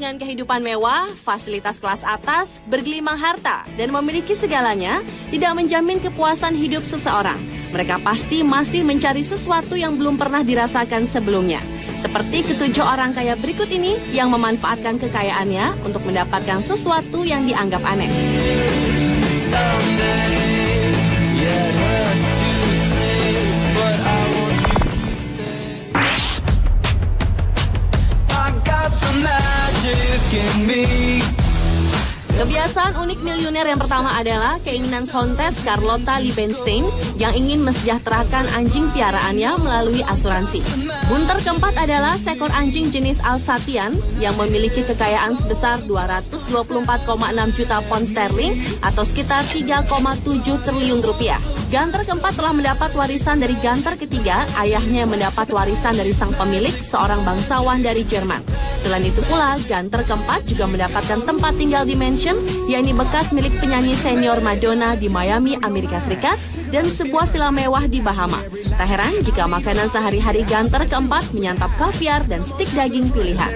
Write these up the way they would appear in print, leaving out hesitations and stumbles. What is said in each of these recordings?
dengan kehidupan mewah, fasilitas kelas atas, bergelimang harta, dan memiliki segalanya tidak menjamin kepuasan hidup seseorang. Mereka pasti masih mencari sesuatu yang belum pernah dirasakan sebelumnya. Seperti ketujuh orang kaya berikut ini yang memanfaatkan kekayaannya untuk mendapatkan sesuatu yang dianggap aneh. Kebiasaan unik miliuner yang pertama adalah keinginan kontes Carlota Liebenstein yang ingin mesejahterakan anjing piaraannya melalui asuransi. Gunter keempat adalah seekor anjing jenis Alsatian yang memiliki kekayaan sebesar 224,6 juta pound sterling atau sekitar 3,7 triliun rupiah. Ganter keempat telah mendapat warisan dari Ganter ketiga, ayahnya yang mendapat warisan dari sang pemilik, seorang bangsawan dari Jerman. Selain itu pula, Ganter keempat juga mendapatkan tempat tinggal di mansion, yakni bekas milik penyanyi senior Madonna di Miami, Amerika Serikat, dan sebuah villa mewah di Bahama. Tak heran jika makanan sehari-hari Ganter keempat menyantap kaviar dan stik daging pilihan.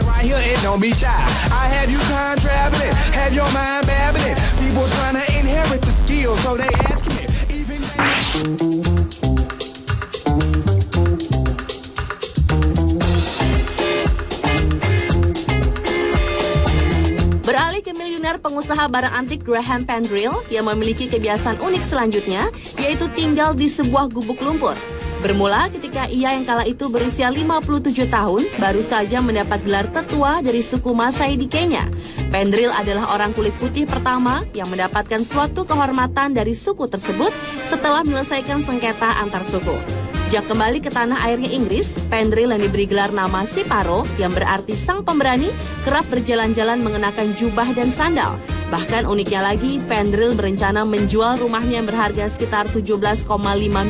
Beralih ke miliuner pengusaha barang antik Graham Pendrell yang memiliki kebiasaan unik selanjutnya, yaitu tinggal di sebuah gubuk lumpur. Bermula ketika ia yang kala itu berusia 57 tahun, baru saja mendapat gelar tetua dari suku Masai di Kenya. Pendrell adalah orang kulit putih pertama yang mendapatkan suatu kehormatan dari suku tersebut setelah menyelesaikan sengketa antar suku. Sejak kembali ke tanah airnya Inggris, Pendrell yang diberi gelar nama Siparo, yang berarti sang pemberani, kerap berjalan-jalan mengenakan jubah dan sandal. Bahkan uniknya lagi, Pendrell berencana menjual rumahnya yang berharga sekitar 17,5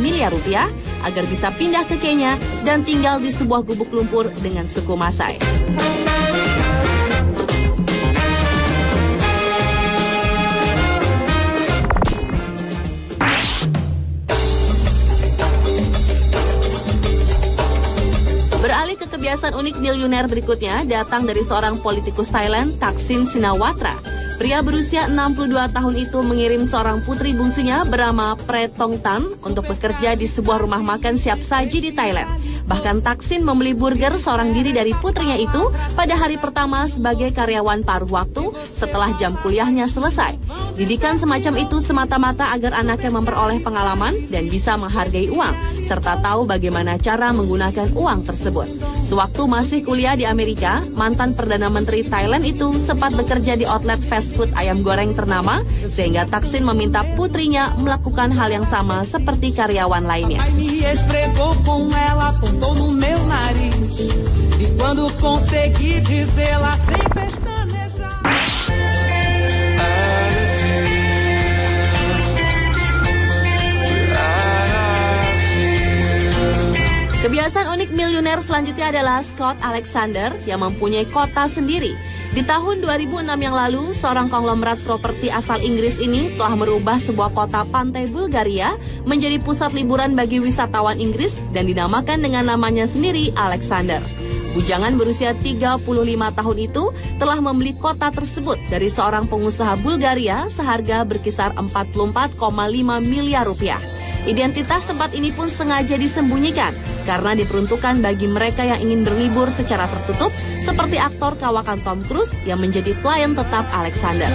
miliar rupiah agar bisa pindah ke Kenya dan tinggal di sebuah gubuk lumpur dengan suku Masai. Beralih ke kebiasaan unik miliuner berikutnya datang dari seorang politikus Thailand, Thaksin Shinawatra. Pria berusia 62 tahun itu mengirim seorang putri bungsunya bernama Pretong Tan untuk bekerja di sebuah rumah makan siap saji di Thailand. Bahkan Thaksin membeli burger seorang diri dari putrinya itu pada hari pertama sebagai karyawan paruh waktu setelah jam kuliahnya selesai. Didikan semacam itu semata-mata agar anaknya memperoleh pengalaman dan bisa menghargai uang, serta tahu bagaimana cara menggunakan uang tersebut. Sewaktu masih kuliah di Amerika, mantan Perdana Menteri Thailand itu sempat bekerja di outlet fast food ayam goreng ternama, sehingga Thaksin meminta putrinya melakukan hal yang sama seperti karyawan lainnya. Kebiasaan unik miliuner selanjutnya adalah Scott Alexander yang mempunyai kota sendiri. Di tahun 2006 yang lalu, seorang konglomerat properti asal Inggris ini telah merubah sebuah kota pantai Bulgaria menjadi pusat liburan bagi wisatawan Inggris dan dinamakan dengan namanya sendiri, Alexander. Bujangan berusia 35 tahun itu telah membeli kota tersebut dari seorang pengusaha Bulgaria seharga berkisar 44,5 miliar rupiah. Identitas tempat ini pun sengaja disembunyikan karena diperuntukkan bagi mereka yang ingin berlibur secara tertutup seperti aktor kawakan Tom Cruise yang menjadi klien tetap Alexander.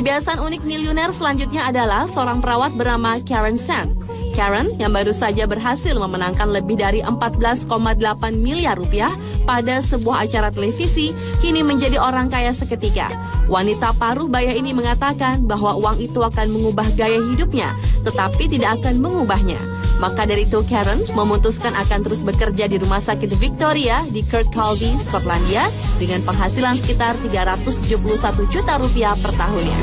Kebiasaan unik miliuner selanjutnya adalah seorang perawat bernama Karen Sand. Karen yang baru saja berhasil memenangkan lebih dari 14,8 miliar rupiah pada sebuah acara televisi, kini menjadi orang kaya seketika. Wanita paruh baya ini mengatakan bahwa uang itu akan mengubah gaya hidupnya, tetapi tidak akan mengubahnya. Maka dari itu Karen memutuskan akan terus bekerja di rumah sakit Victoria di Kirkcaldy, Skotlandia dengan penghasilan sekitar 371 juta rupiah per tahunnya.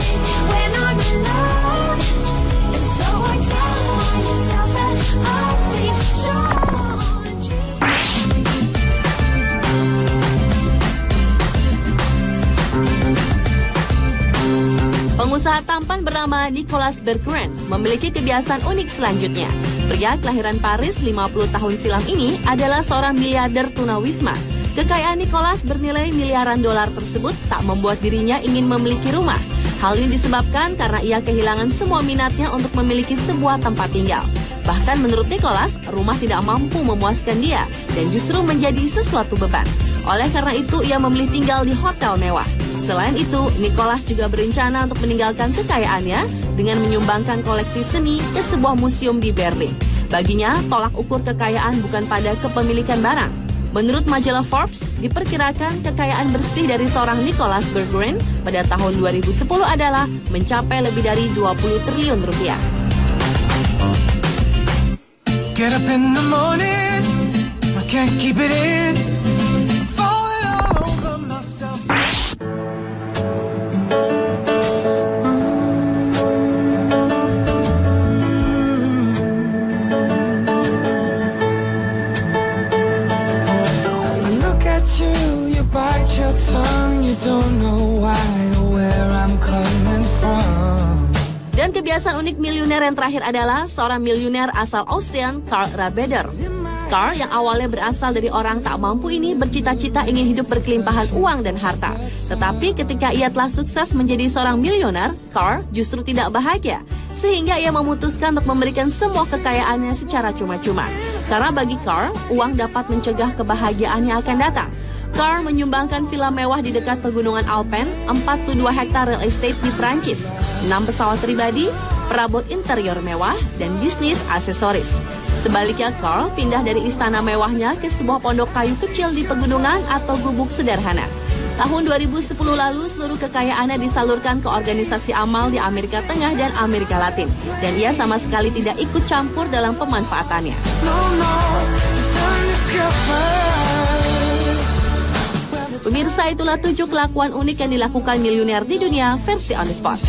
Pengusaha tampan bernama Nicholas Berggren memiliki kebiasaan unik selanjutnya. Pria kelahiran Paris 50 tahun silam ini adalah seorang miliarder tunawisma. Kekayaan Nicholas bernilai miliaran dolar tersebut tak membuat dirinya ingin memiliki rumah. Hal ini disebabkan karena ia kehilangan semua minatnya untuk memiliki sebuah tempat tinggal. Bahkan menurut Nicholas, rumah tidak mampu memuaskan dia dan justru menjadi sesuatu beban. Oleh karena itu, ia memilih tinggal di hotel mewah. Selain itu, Nicholas juga berencana untuk meninggalkan kekayaannya dengan menyumbangkan koleksi seni ke sebuah museum di Berlin. Baginya, tolak ukur kekayaan bukan pada kepemilikan barang. Menurut majalah Forbes, diperkirakan kekayaan bersih dari seorang Nicholas Berggren pada tahun 2010 adalah mencapai lebih dari 20 triliun rupiah. Get up in the morning, I can't keep it in. I'm falling all over myself. I look at you, you bite your tongue, you don't know why or where I'm coming from. Dan kebiasaan unik miliuner yang terakhir adalah seorang miliuner asal Austrian, Karl Raabeder. Karl yang awalnya berasal dari orang tak mampu ini bercita-cita ingin hidup berkelimpahan uang dan harta. Tetapi ketika ia telah sukses menjadi seorang miliuner, Karl justru tidak bahagia. Sehingga ia memutuskan untuk memberikan semua kekayaannya secara cuma-cuma. Karena bagi Karl, uang dapat mencegah kebahagiaan yang akan datang. Karl menyumbangkan villa mewah di dekat pegunungan Alpen, 42 hektar real estate di Prancis, 6 pesawat pribadi, perabot interior mewah, dan bisnis aksesoris. Sebaliknya, Karl pindah dari istana mewahnya ke sebuah pondok kayu kecil di pegunungan atau gubuk sederhana. Tahun 2010 lalu, seluruh kekayaannya disalurkan ke organisasi amal di Amerika Tengah dan Amerika Latin. Dan ia sama sekali tidak ikut campur dalam pemanfaatannya. Pemirsa, itulah 7 kelakuan unik yang dilakukan miliuner di dunia versi On The Spot.